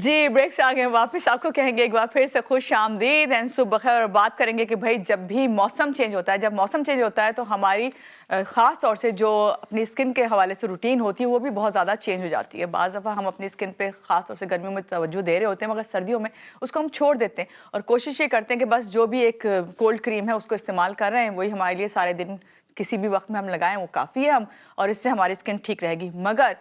जी, break से आ गए वापस। आपको कहेंगे एक बार फिर से खुश आमदीद एंड सुबह बखैर। और बात करेंगे कि भाई जब भी मौसम चेंज होता है, जब मौसम चेंज होता है तो हमारी ख़ास तौर से जो अपनी स्किन के हवाले से रूटीन होती है वो भी बहुत ज़्यादा चेंज हो जाती है। बाज़ दफ़ा हम अपनी स्किन पे ख़ास तौर से गर्मियों में तवज्जो दे रहे होते हैं, मगर सर्दियों में उसको हम छोड़ देते हैं और कोशिश ये करते हैं कि बस जो भी एक कोल्ड क्रीम है उसको इस्तेमाल कर रहे हैं, वही हमारे लिए सारे दिन किसी भी वक्त में हम लगाएं वो काफ़ी है, हम और इससे हमारी स्किन ठीक रहेगी। मगर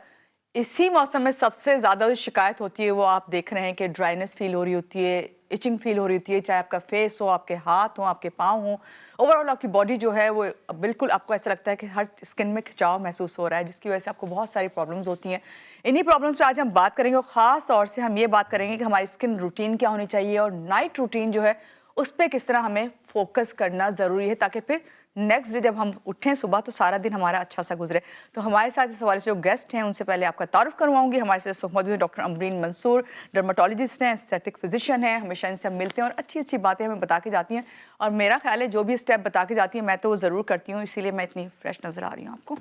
इसी मौसम में सबसे ज़्यादा जो शिकायत होती है वो आप देख रहे हैं कि ड्राइनेस फील हो रही होती है, इचिंग फील हो रही होती है, चाहे आपका फेस हो, आपके हाथ हो, आपके पाँव हो, ओवरऑल आपकी बॉडी जो है वो बिल्कुल आपको ऐसा लगता है कि हर स्किन में खिंचाव महसूस हो रहा है, जिसकी वजह से आपको बहुत सारी प्रॉब्लम्स होती हैं। इन्हीं प्रॉब्लम्स पे आज हम बात करेंगे और ख़ास तौर से हम ये बात करेंगे कि हमारी स्किन रूटीन क्या होनी चाहिए और नाइट रूटीन जो है उस पर किस तरह हमें फोकस करना ज़रूरी है ताकि फिर नेक्स्ट डे जब हम उठें सुबह तो सारा दिन हमारा अच्छा सा गुजरे। तो हमारे साथ इस हवाले से जो गेस्ट हैं उनसे पहले आपका तारुफ करवाऊंगी। हमारे साथ मौजूद है डॉक्टर अमरीन मंसूर, डर्माटोलॉजिस्ट हैं, एस्थेटिक फिजिशियन हैं। हमेशा इनसे हम मिलते हैं और अच्छी अच्छी बातें हमें बता के जाती हैं और मेरा ख्याल है जो भी स्टेप बता के जाती हैं मैं तो वो ज़रूर करती हूँ, इसीलिए मैं इतनी फ्रेश नज़र आ रही हूँ आपको।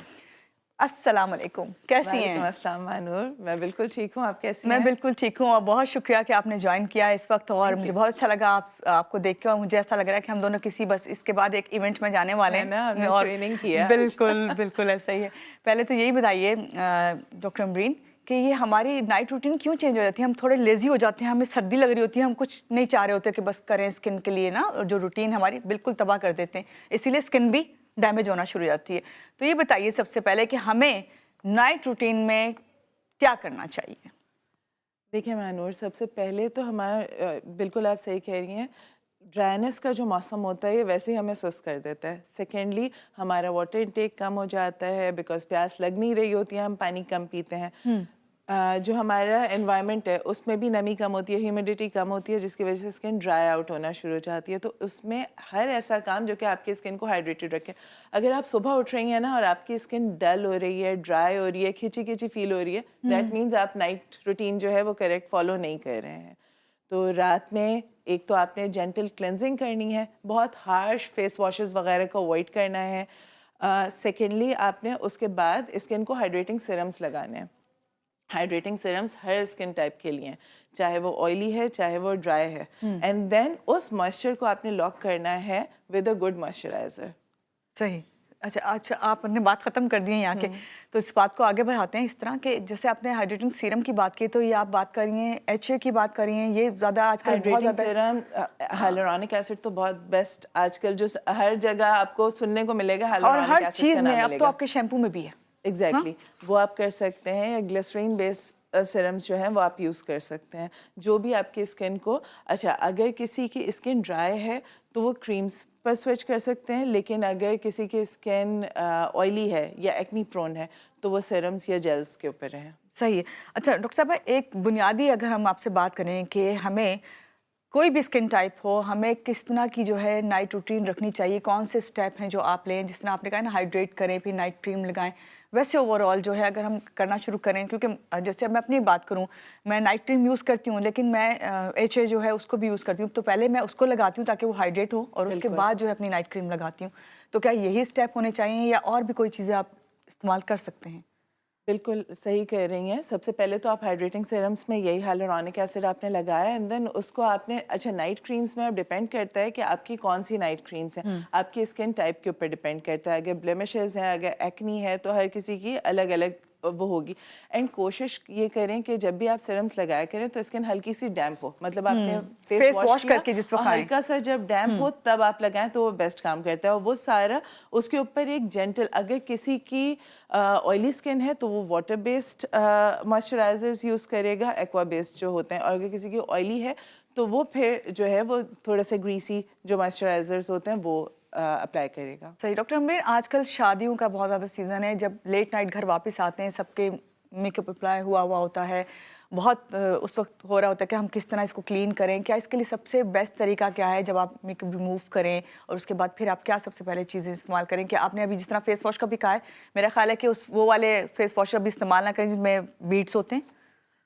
अस्सलाम वालेकुम, कैसी हैं? अस्सलाम मानूर, मैं बिल्कुल ठीक हूँ, आप कैसी हैं? मैं बिल्कुल ठीक हूँ और बहुत शुक्रिया कि आपने ज्वाइन किया इस वक्त और मुझे बहुत अच्छा लगा आपको देख के और मुझे ऐसा लग रहा है कि हम दोनों किसी बस इसके बाद एक इवेंट में जाने वाले हैं और ट्रेनिंग किया। बिल्कुल बिल्कुल ऐसा ही है। पहले तो यही बताइए डॉक्टर अमरीन कि ये हमारी नाइट रूटीन क्यों चेंज हो जाती है? हम थोड़े लेजी हो जाते हैं, हमें सर्दी लग रही होती है, हम कुछ नहीं चाह रहे होते कि बस करें स्किन के लिए ना, और जो रूटीन हमारी बिल्कुल तबाह कर देते हैं, इसीलिए स्किन भी डैमेज होना शुरू हो जाती है। तो ये बताइए सबसे पहले कि हमें नाइट रूटीन में क्या करना चाहिए? देखिए मानूर, सबसे पहले तो हमारा बिल्कुल आप सही कह रही हैं, ड्राइनेस का जो मौसम होता है ये वैसे ही हमें सुस्त कर देता है। सेकेंडली हमारा वाटर इंटेक कम हो जाता है बिकॉज प्यास लग नहीं रही होती है, हम पानी कम पीते हैं। जो हमारा एनवायरनमेंट है उसमें भी नमी कम होती है, ह्यूमिडिटी कम होती है, जिसकी वजह से स्किन ड्राई आउट होना शुरू हो जाती है। तो उसमें हर ऐसा काम जो कि आपकी स्किन को हाइड्रेटेड रखे। अगर आप सुबह उठ रही हैं ना और आपकी स्किन डल हो रही है, ड्राई हो रही है, खिंची खिंची फील हो रही है, दैट मीन्स आप नाइट रूटीन जो है वो करेक्ट फॉलो नहीं कर रहे हैं। तो रात में एक तो आपने जेंटल क्लेंजिंग करनी है, बहुत हार्श फेस वॉशेस वगैरह को अवॉइड करना है। सेकेंडली आपने उसके बाद स्किन को हाइड्रेटिंग सीरम्स लगाने हैं। हाइड्रेटिंग सीरम्स हर स्किन टाइप के लिए हैं, चाहे वो ऑयली है चाहे वो ड्राई है। एंड देन उस मॉइस्चर को आपने लॉक करना है विद अ गुड मॉइस्चराइजर। सही। अच्छा आपने बात ख़त्म कर दी है यहाँ के, तो इस बात को आगे बढ़ाते हैं इस तरह के, जैसे आपने हाइड्रेटिंग सीरम की बात की तो ये आप बात कर रही हैं, HA की बात कर रही हैं, ये ज़्यादा आजकल बहुत ज़्यादा सीरम हाइलुरोनिक एसिड तो बहुत बेस्ट आजकल जो हर जगह आपको सुनने को मिलेगा, और हाइलुरोनिक हर एसिड चीज़ का में नाम अब तो मिलेगा। आपके शैम्पू में भी है। एग्जैक्टली वो आप कर सकते हैं, या ग्लिसरीन बेस्ड सीरम्स जो हैं वो आप यूज़ कर सकते हैं, जो भी आपकी स्किन को। अच्छा, अगर किसी की स्किन ड्राई है तो वो क्रीम्स पर स्विच कर सकते हैं, लेकिन अगर किसी की स्किन ऑयली है या एक्नी प्रोन है तो वो सीरम्स या जेल्स के ऊपर हैं। सही है। अच्छा डॉक्टर साहब, एक बुनियादी अगर हम आपसे बात करें कि हमें कोई भी स्किन टाइप हो, हमें किस तरह की जो है नाइट रूटीन रखनी चाहिए, कौन से स्टेप हैं जो आप लें? जिस तरह आपने कहा ना, हाइड्रेट करें फिर नाइट क्रीम लगाएं, वैसे ओवरऑल जो है अगर हम करना शुरू करें, क्योंकि जैसे मैं अपनी बात करूं, मैं नाइट क्रीम यूज़ करती हूं लेकिन मैं HA जो है उसको भी यूज़ करती हूँ, तो पहले मैं उसको लगाती हूँ ताकि वो हाइड्रेट हो और उसके बाद जो है अपनी नाइट क्रीम लगाती हूँ। तो क्या यही स्टेप होने चाहिए या और भी कोई चीज़ें आप इस्तेमाल कर सकते हैं? बिल्कुल सही कह रही हैं। सबसे पहले तो आप हाइड्रेटिंग सीरम्स में यही हाइलुरोनिक एसिड आपने लगाया, एंड देन उसको आपने, अच्छा नाइट क्रीम्स में अब डिपेंड करता है कि आपकी कौन सी नाइट क्रीम्स हैं, आपकी स्किन टाइप के ऊपर डिपेंड करता है। अगर ब्लेमिशेस हैं, अगर एक्नी है, तो हर किसी की अलग अलग वो होगी। एंड कोशिश ये करें कि जब भी आप सीरम्स लगाया करें तो स्किन हल्की सी डैम्प हो, मतलब आपने फेस वॉश करके जिस वक्त हल्का सा जब डैम्प हो तब आप लगाएं तो वो बेस्ट काम करता है। और वो सारा उसके ऊपर एक जेंटल, अगर किसी की ऑयली स्किन है तो वो वाटर बेस्ड मॉइस्चराइजर्स यूज़ करेगा, एक्वा बेस्ड जो होते हैं, और अगर किसी की ऑयली है तो वो फिर जो है वो थोड़ा सा ग्रीसी जो मॉइस्चराइजर्स होते हैं वो अप्लाई करेगा। सही। डॉक्टर अमीर, आजकल शादियों का बहुत ज़्यादा सीज़न है, जब लेट नाइट घर वापस आते हैं सबके मेकअप अप्लाई हुआ होता है, बहुत उस वक्त हो रहा होता है कि हम किस तरह इसको क्लीन करें, क्या इसके लिए सबसे बेस्ट तरीका क्या है जब आप मेकअप रिमूव करें और उसके बाद फिर आप क्या सबसे पहले चीज़ें इस्तेमाल करें? कि आपने अभी जिस तरह फेस वॉश का भी कहा है, मेरा ख्याल है कि वो वाले फेस वॉश अभी इस्तेमाल ना करें जिसमें बीड्स होते हैं।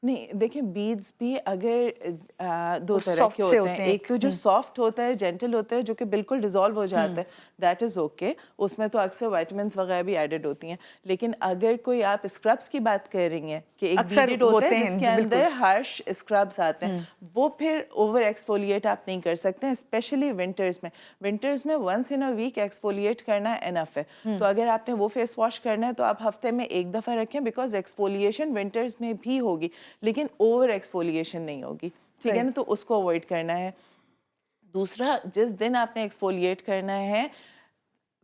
नहीं देखिए बीड्स भी अगर दो तरह soft के से होते होते हैं, हैं एक तो जो सॉफ्ट होता है, जेंटल होता है, जो कि बिल्कुल डिजॉल्व हो जाता है, दैट इज ओके, उसमें तो अक्सर विटामिन्स वगैरह भी एडेड होती हैं। लेकिन अगर कोई आप स्क्रब्स की बात कर रही हैं कि एक अक्सर बीडेड होता होते है हैं, जिसके जी, बिल्कुल। अंदर हार्श स्क्रब्स आते हैं, वो फिर ओवर एक्सफोलिएट आप नहीं कर सकते हैं, स्पेशली विंटर्स में। विंटर्स में once in a week exfoliate करना एनफ है। तो अगर आपने वो फेस वॉश करना है तो आप हफ्ते में एक दफ़ा रखें, बिकॉज एक्सफोलिएशन विंटर्स में भी होगी लेकिन ओवर एक्सफोलिएशन नहीं होगी, ठीक है ना, तो उसको अवॉइड करना है। दूसरा, जिस दिन आपने एक्सफोलिएट करना है,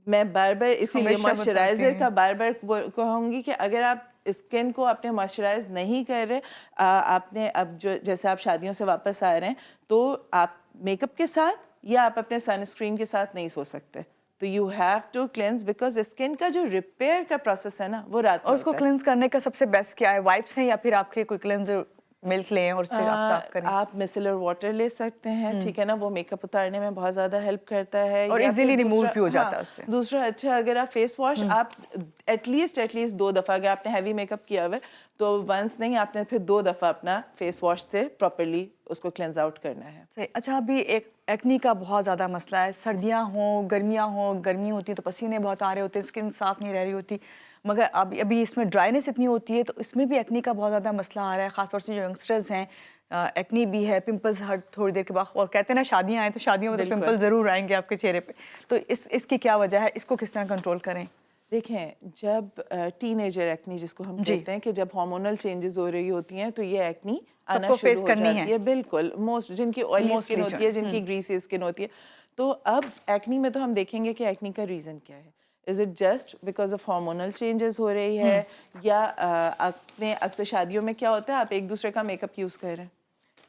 मैं बार बार इसीलिए हमेशा बताते मॉइस्चराइजर हैं। का बार बार कहूँगी कि अगर आप स्किन को अपने मॉइस्चराइज नहीं कर रहे, आपने अब जो जैसे आप शादियों से वापस आ रहे हैं तो आप मेकअप के साथ या आप अपने सनस्क्रीन के साथ नहीं सो सकते, तो you have to cleanse, because skin का जो रिपेयर का प्रोसेस है ना वो रात में और उसको होता है। क्लेंस करने का सबसे बेस्ट क्या है? वाइप्स हैं या फिर आपके कोई क्लेंजर मिल्क लें और उससे आप साफ करें? आप मिसेलर वाटर ले सकते हैं, ठीक है ना, वो मेकअप उतारने में बहुत ज़्यादा हेल्प करता है। और या फिर easily remove दूसरा- भी हो जाता है हाँ, उससे। दूसरा अच्छा, अगर आप फेस वॉश आप एटलीस्ट 2 दफ़ा, अगर आपने हैवी मेकअप किया हुआ है तो वंस नहीं, आपने फिर 2 दफ़ा अपना फेस वॉश से प्रॉपरली उसको क्लेंस आउट करना है। सही। अच्छा, अभी एक एक्नी का बहुत ज़्यादा मसला है, सर्दियाँ हों गर्मियाँ हों, गर्मी होती है तो पसीने बहुत आ रहे होते हैं, स्किन साफ़ नहीं रह रही होती, मगर अभी अभी इसमें ड्राइनेस इतनी होती है तो इसमें भी एक्नी का बहुत ज़्यादा मसला आ रहा है, ख़ासतौर से जो यंगस्टर्स हैं, एक्नी भी है, पिंपल्स हर थोड़ी देर के बाद, और कहते हैं ना शादियाँ आएँ तो शादियों में तो बिल्कुल। पिंपल ज़रूर आएंगे आपके चेहरे पे, तो इसकी क्या वजह है, इसको किस तरह कंट्रोल करें? देखें, जब टीनेजर एक्नी जिसको हम जी। कहते हैं कि जब हार्मोनल चेंजेस हो रही होती हैं तो ये एक्नी आना सबको शुरू face हो करनी जाती है। है। बिल्कुल, मोस्ट जिनकी ऑयली Mostly स्किन जो होती है। है, जिनकी ग्रीसी स्किन होती है। तो अब एक्नी में तो हम देखेंगे कि एक्नी का रीज़न क्या है। Is it just because of hormonal changes हो रही है, या अपने अक्सर शादियों में क्या होता है, आप एक दूसरे का मेकअप यूज़ कर रहे हैं,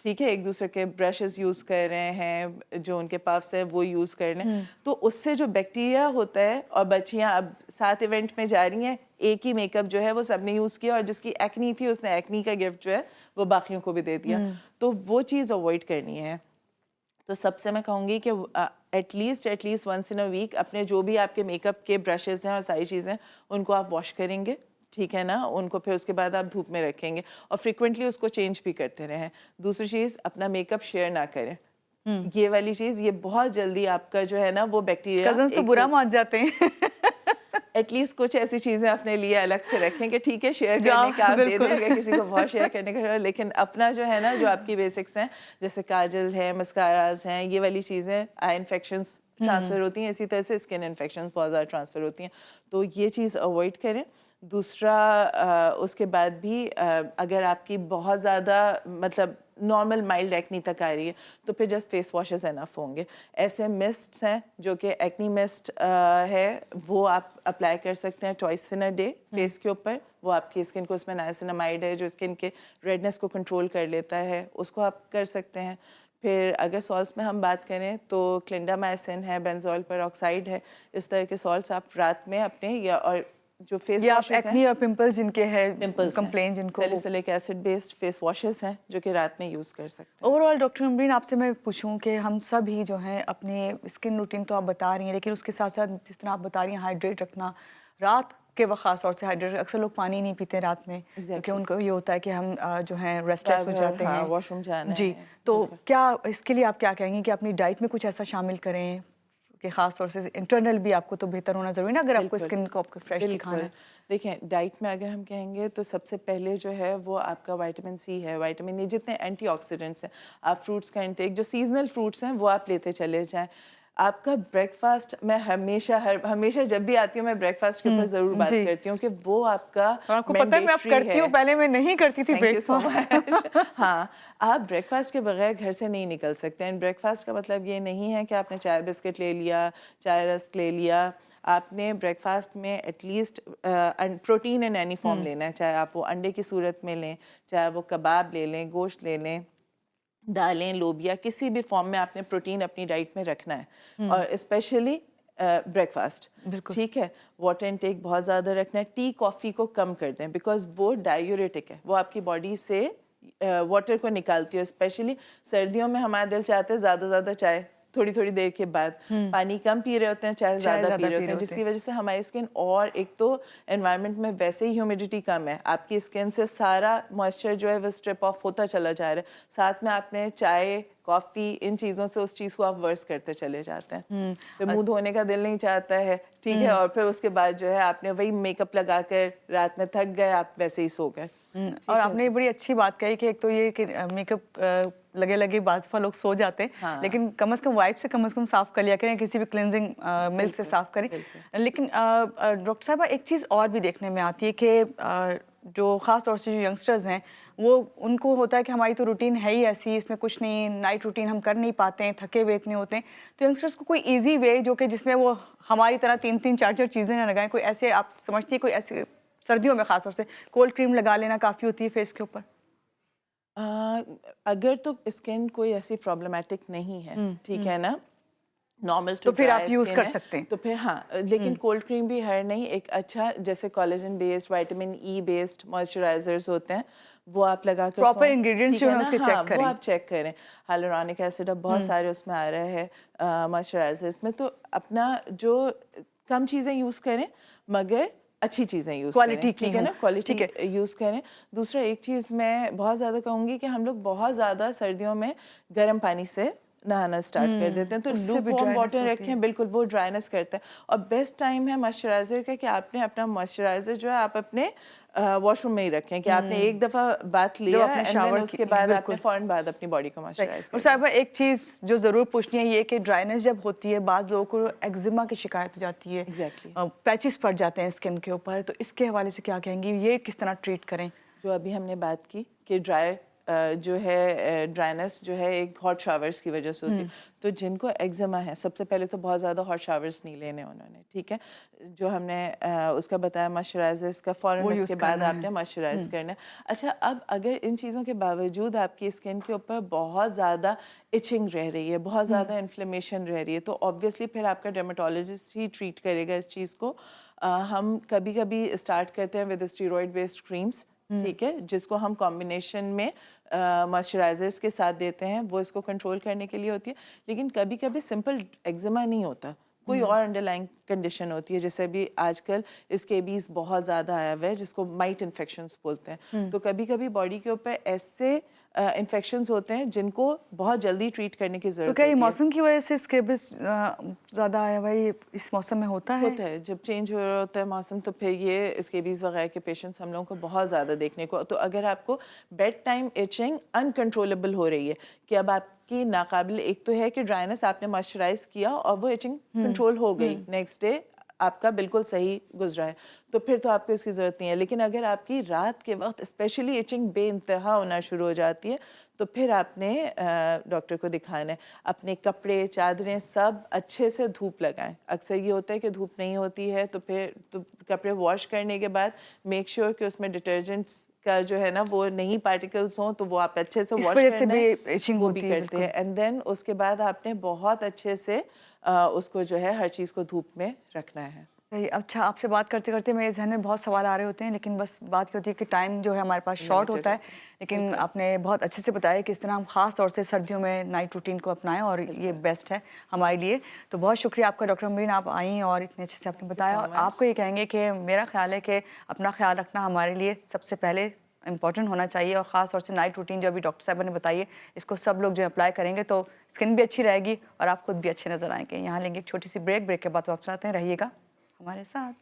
ठीक है, एक दूसरे के ब्रशेस यूज़ कर रहे हैं, जो उनके पफ्स है वो यूज़ कर रहे हैं, तो उससे जो बैक्टीरिया होता है, और बच्चियां अब 7 इवेंट में जा रही हैं, एक ही मेकअप जो है वो सबने यूज़ किया, और जिसकी एक्नी थी उसने एक्नी का गिफ्ट जो है वो बाकियों को भी दे दिया, तो वो चीज़ अवॉइड करनी है। तो सबसे मैं कहूँगी कि at least once in a week अपने जो भी आपके मेकअप के ब्रशेस हैं और सारी चीज़ें उनको आप वॉश करेंगे, ठीक है ना, उनको फिर उसके बाद आप धूप में रखेंगे और फ्रिक्वेंटली उसको चेंज भी करते रहें। दूसरी चीज़, अपना मेकअप शेयर ना करें, ये वाली चीज़, ये बहुत जल्दी आपका जो है ना वो बैक्टीरिया, कजन्स तो बुरा मान जाते हैं। एटलीस्ट कुछ ऐसी चीज़ें अपने लिए अलग से रखें कि ठीक है शेयर जो करने का आप दे बिल्कुल। दें, अगर किसी को बहुत शेयर करने का, लेकिन अपना जो है ना, जो आपकी बेसिक्स हैं, जैसे काजल है, मस्काराज हैं, ये वाली चीज़ें, आई इन्फेक्शंस ट्रांसफ़र होती हैं, इसी तरह से स्किन इन्फेक्शंस बहुत ज़्यादा ट्रांसफ़र होती हैं, तो ये चीज़ अवॉइड करें। दूसरा, उसके बाद भी अगर आपकी बहुत ज़्यादा मतलब नॉर्मल माइल्ड एक्नी तक आ रही है तो फिर जस्ट फेस वॉशेस एनफ होंगे। ऐसे मिस्ट्स हैं जो कि एक्नी मिस्ट है, वो आप अप्लाई कर सकते हैं twice in a day face के ऊपर, वो आपकी स्किन को, उसमें नाइसिनामाइड है जो स्किन के रेडनेस को कंट्रोल कर लेता है, उसको आप कर सकते हैं। फिर अगर सॉल्ट्स में हम बात करें तो क्लिंडामाइसिन है, बेंजोल पेरोक्साइड है, इस तरह के सॉल्ट्स आप रात में अपने, या और जो फेस या वॉशेस एक्नी हैं, और पिंपल्स जिनके हैं, पिंपल्स कंप्लेन जिनको, salicylic acid based face washes हैं जो कि रात में यूज़ कर सकते हैं। ओवरऑल डॉक्टर अमरीन आपसे मैं पूछूं कि हम सब ही जो हैं अपने स्किन रूटीन तो आप बता रही हैं, लेकिन उसके साथ साथ जिस तरह आप बता रही हैं हाइड्रेट रखना, रात के वक्त खास तौर से हाइड्रेट, अक्सर लोग पानी नहीं पीते रात में क्योंकि उनको ये होता है कि हम जो है रेस्टलेस हो जाते हैं, वॉशरूम जाना जी, है। तो क्या इसके लिए आप क्या कहेंगे कि अपनी डाइट में कुछ ऐसा शामिल करें कि खास तौर से इंटरनल भी आपको तो बेहतर होना जरूरी ना, अगर आपको बिल्कुल, स्किन को आपको फ्रेश दिखाना है? देखें, डाइट में अगर हम कहेंगे तो सबसे पहले जो है वो आपका विटामिन सी है, विटामिन ए, जितने एंटीऑक्सीडेंट्स हैं, आप फ्रूट्स का इंटेक, जो सीजनल फ्रूट्स हैं वो आप लेते चले जाएं। आपका ब्रेकफास्ट, मैं हमेशा जब भी आती हूँ मैं ब्रेकफास्ट के ऊपर ज़रूर बात जी। करती हूँ कि वो आपका और आपको पता है मैं अब mandatory करती हूँ, है। पहले मैं नहीं करती थी Thank you so breakfast. much. हाँ, आप ब्रेकफास्ट के बगैर घर से नहीं निकल सकते हैं। ब्रेकफास्ट का मतलब ये नहीं है कि आपने चाय बिस्किट ले लिया, चाय रस्क ले लिया, आपने ब्रेकफास्ट में at least protein in any form लेना है, चाहे आप वो अंडे की सूरत में लें, चाहे वो कबाब ले लें, गोश्त ले लें, दालें, लोबिया, किसी भी फॉर्म में आपने प्रोटीन अपनी डाइट में रखना है, और स्पेशली ब्रेकफास्ट, ठीक है। वाटर इनटेक बहुत ज़्यादा रखना है, टी कॉफ़ी को कम कर दें बिकॉज वो डायूरेटिक है, वो आपकी बॉडी से वाटर को निकालती है। स्पेशली सर्दियों में हमारा दिल चाहता है ज़्यादा चाय थोड़ी थोड़ी देर के बाद, पानी कम पी रहे होते हैं, चाहे ज़्यादा पी रहे होते हैं, जिसकी वजह से हमारी स्किन, और एक तो एनवायरनमेंट में वैसे ही ह्यूमिडिटी कम है, आपकी स्किन से सारा मॉइस्चर जो है वो स्ट्रिप ऑफ होता चला जा रहा है, साथ में आपने चाय कॉफ़ी इन चीज़ों से उस चीज़ को आप वर्स करते चले जाते हैं, फिर मुंह धोने का दिल नहीं चाहता है, ठीक है, और फिर उसके बाद जो है आपने वही मेकअप लगा कर रात में थक गए, आप वैसे ही सो गए। और आपने बड़ी अच्छी बात कही कि एक तो ये कि मेकअप लगे लगे बाद दफा लोग सो जाते हैं, हाँ। लेकिन कम से कम वाइप से कम साफ कर लिया करें, किसी भी क्लिनजिंग मिल्क से साफ करें। लेकिन डॉक्टर साहबा एक चीज़ और भी देखने में आती है कि जो ख़ास तौर से जो यंगस्टर्स हैं वो उनको होता है कि हमारी तो रूटीन है ही ऐसी, इसमें कुछ नहीं, नाइट रूटीन हम कर नहीं पाते हैं, थके हुए इतने होते हैं, तो यंगस्टर्स को कोई इजी वे जो कि जिसमें वो हमारी तरह 3-3 4-4 चीज़ें ना लगाएं, कोई ऐसे आप समझती है कोई ऐसे सर्दियों में ख़ास तौर से कोल्ड क्रीम लगा लेना काफ़ी होती है फेस के ऊपर? अगर तो स्किन कोई ऐसी प्रॉब्लमेटिक नहीं है, ठीक है ना, नॉर्मल तो फिर आप यूज़ कर सकते हैं, तो फिर हाँ, लेकिन कोल्ड क्रीम भी हर नहीं, एक अच्छा जैसे collagen based, vitamin E based moisturisers होते हैं, वो आप लगा कर प्रॉपर इंग्रेडिएंट्स जो है उसके चेक करें, वो आप चेक करें, हाइलुरोनिक एसिड अब बहुत सारे उसमें आ रहे हैं मॉइस्चराइजर्स में, तो अपना जो कम चीज़ें यूज़ करें मगर अच्छी चीज़ें यूज़ करें, ठीक है ना, क्वालिटी यूज़ करें। दूसरा एक चीज़ मैं बहुत ज़्यादा कहूँगी कि हम लोग बहुत ज़्यादा सर्दियों में गर्म पानी से नहाना स्टार्ट कर देते हैं, तो लूकवार्म वाटर रखें, बिल्कुल वो ड्राइनेस करता है। और बेस्ट टाइम है मॉइस्चराइज़र का कि आपने अपना मॉइस्चराइज़र जो है आप अपने वॉशरूम में ही रखें, कि आपने एक दफ़ा बात लिया एंड देन उसके बाद आपने फ़ौरन बाद अपनी बॉडी को मॉइस्चराइज और साहिबा एक चीज़ जो ज़रूर पूछनी है ये कि ड्राइनेस जब होती है बाज़ लोगों को एक्जिमा की शिकायत हो जाती है, पैचेस पड़ जाते हैं स्किन के ऊपर, तो इसके हवाले से क्या कहेंगी, ये किस तरह ट्रीट करें? जो अभी हमने बात की कि जो है ड्राइनेस जो है एक हॉट शावर्स की वजह से होती है, तो जिनको एक्जिमा है सबसे पहले तो बहुत ज़्यादा हॉट शावर्स नहीं लेने उन्होंने, ठीक है, जो हमने उसका बताया मॉइस्चराइजर्स का फ़ौरन उसके बाद आपने मॉइस्चराइज करना है। अच्छा, अब अगर इन चीज़ों के बावजूद आपकी स्किन के ऊपर बहुत ज़्यादा इचिंग रह रही है, बहुत ज़्यादा इन्फ्लेमेशन रह रही है, तो ऑब्वियसली फिर आपका डर्मेटोलॉजिस्ट ही ट्रीट करेगा इस चीज़ को। हम कभी कभी स्टार्ट करते हैं विद स्टीरॉयड बेस्ड क्रीम्स, ठीक है, जिसको हम कॉम्बिनेशन में मॉइस्चराइजर्स के साथ देते हैं, वो इसको कंट्रोल करने के लिए होती है। लेकिन कभी कभी सिंपल एक्जिमा नहीं होता, कोई और अंडरलाइंग कंडीशन होती है, जैसे अभी आजकल स्केबीज बहुत ज़्यादा आया हुआ है जिसको माइट इन्फेक्शंस बोलते हैं, तो कभी कभी बॉडी के ऊपर ऐसे इन्फेक्शंस होते हैं जिनको बहुत जल्दी ट्रीट करने की ज़रूरत तो क्या ये होती है। मौसम की वजह से स्केबिस ज़्यादा आया भाई इस मौसम में होता है? जब चेंज हो रहा होता है मौसम, तो फिर ये स्केबीज वगैरह के पेशेंट्स हम लोगों को बहुत ज़्यादा देखने को, तो अगर आपको बेड टाइम इचिंग अनकंट्रोलेबल हो रही है कि अब आपकी नाकाबिल, एक तो है कि ड्राइनेस आपने मॉइस्चराइज किया और वो इचिंग कंट्रोल हो गई, नेक्स्ट डे आपका बिल्कुल सही गुजरा है, तो फिर तो आपको इसकी ज़रूरत नहीं है। लेकिन अगर आपकी रात के वक्त स्पेशली इचिंग बेइंतहा होना शुरू हो जाती है, तो फिर आपने डॉक्टर को दिखाना है। अपने कपड़े चादरें सब अच्छे से धूप लगाएं। अक्सर ये होता है कि धूप नहीं होती है, तो फिर तो कपड़े वॉश करने के बाद मेक श्योर कि उसमें डिटर्जेंट्स का जो है ना वो नहीं पार्टिकल्स हों, तो वो आप अच्छे से वॉश करना है, वो भी करते हैं। एंड देन उसके बाद आपने बहुत अच्छे से उसको जो है हर चीज़ को धूप में रखना है। सही। अच्छा, आपसे बात करते करते मेरे जहन में बहुत सवाल आ रहे होते हैं, लेकिन बस बात क्या होती है कि टाइम जो है हमारे पास शॉर्ट होता है, लेकिन आपने बहुत अच्छे से बताया कि इस तरह हम ख़ास तौर से सर्दियों में नाइट रूटीन को अपनाएं और ये बेस्ट है हमारे लिए। तो बहुत शुक्रिया आपका डॉक्टर अमरीन, आप आई और इतने अच्छे से आपने बताया। और आपको ये कहेंगे कि मेरा ख्याल है कि अपना ख्याल रखना हमारे लिए सबसे पहले इंपॉर्टेंट होना चाहिए, और ख़ास तौर से नाइट रूटीन जो अभी डॉक्टर साहब ने बताई है, इसको सब लोग जो अप्लाई करेंगे तो स्किन भी अच्छी रहेगी और आप खुद भी अच्छे नजर आएंगे। यहाँ लेंगे एक छोटी सी ब्रेक के बाद वापस आते हैं, रहिएगा हमारे साथ।